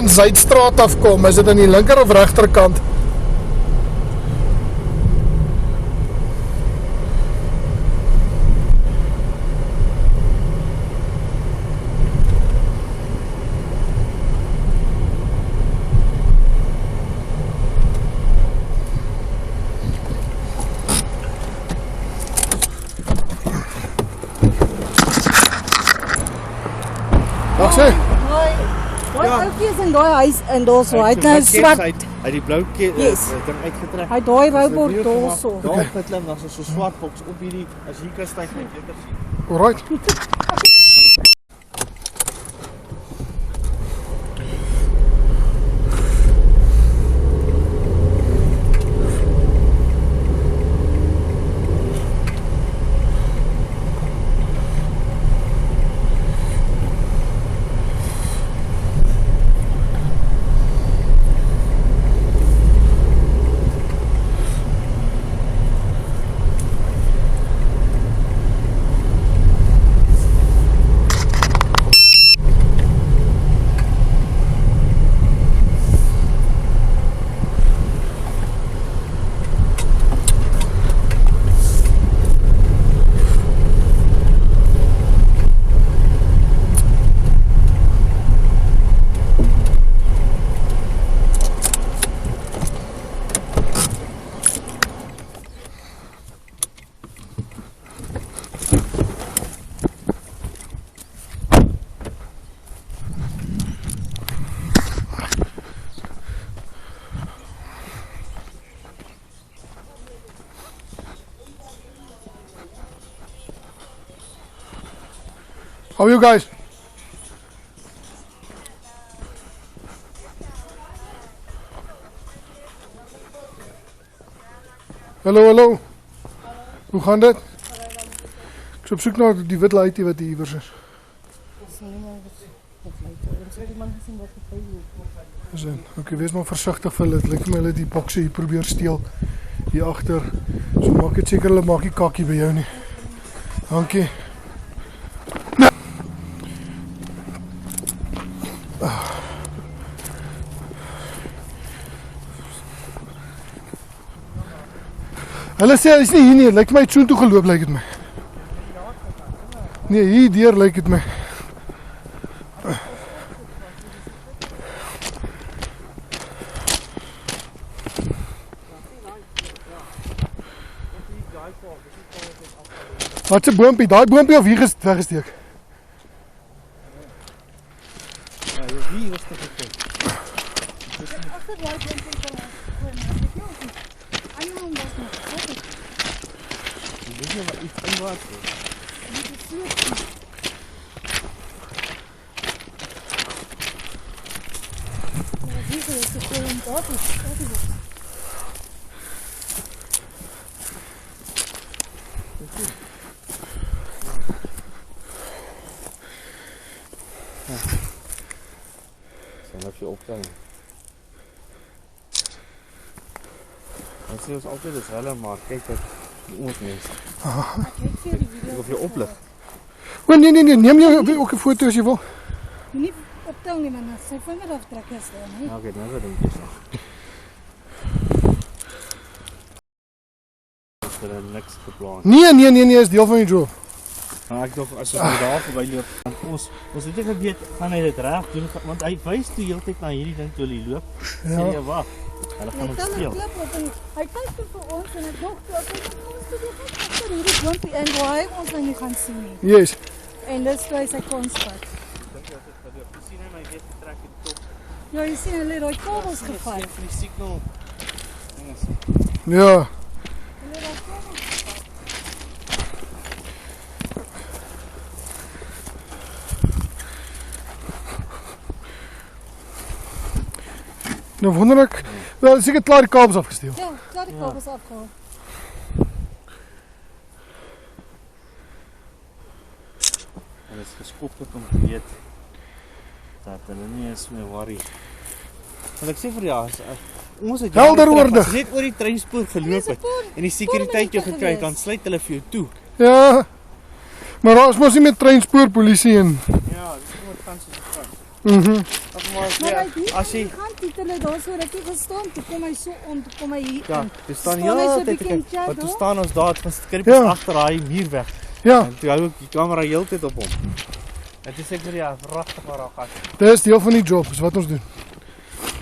van Zuidstraat afkom, is dit aan die linker of regterkant? Dag sê. Daai ouetjie is in daai huis in daarso. Hy het nou swart. Hy die blou ding uitgetrek. Hy daai robot daarso. Daar op klim dan so swart boks op hierdie as hier kan styg net beter sien. Alright. How are you guys? Hallo, hallo. Hoe gaan dit? Ek is op soek na die wit laaitie wat hier iewers is. Is dit? Okay, wees maar versigtig vir hulle. Het lyk my hulle die bokse hier probeer steel hier agter. So maak dit seker hulle maak nie kakkie by jou nie. Dankie. Hulle sê hy is nie hier nie, lyk my het so toe geloop lyk dit my. Nee, hier deur lyk dit my. Wat 'n boompie, daai boompie of hier weggesteek? Ja, hier was dit gekry. Dis nie maar iets in wat. Zijn dat je optellen? Dat is altijd het helle, maar kijk dat je oortmeest. Of je opligt. O nee, neem jou ook 'n foto as jy wil. Nie optel nie man, sy vingerafdruk is daar, nee. Ja, oké, dan denk ik zo. Is er niks gepland? Nee, is deel van die job. Maar ek dink as ons nou daar verby loop, dan ons het nie geweet gaan hy dit reg doen want hy wys toe heeltyd na hierdie ding toe hy loop. Sê jy wag. Hulle gaan ons steel. Hy kyk toe vir ons en ek dink toe ek ons toe die gek agter hierdie klompie en waar hy ons nou nie gaan sien nie. Yes. En dis toe hy sy kons vat. Dink jy as dit gebeur? Jy sien hy my weer getrek in top. Ja, jy sien hulle het daai kabels gevat. Van die signal. Ja. Nou wonder ek, wel seker klaar die kabels afgesteel. Ja, klaar die kabels afgehaal. Hulle is geskop het om te weet dat hulle nie eens meer worry. Want ek sê vir jou, ons het helderwoordig net oor die treinspoor geloop het en die sekuriteit jou gekry, dan sluit hulle vir jou toe. Ja. Maar daar is mos nie met treinspoorpolisie en ja, dis moet kans is. Maar hy het as jy gaan titele daar so rukkie gestaan, toe kom hy so om, toe kom hy hier. ja, toe staan Staan hy ja, so dit bietjie in chat wat toe daar? staan ons daar, het geskryp Ja. agter daai muur weg. Ja, En toe hou ek die kamera heeltyd op hom. En toe sê ek vir ja, pragtig maar daar gaan. dit is deel van die job, is wat ons doen.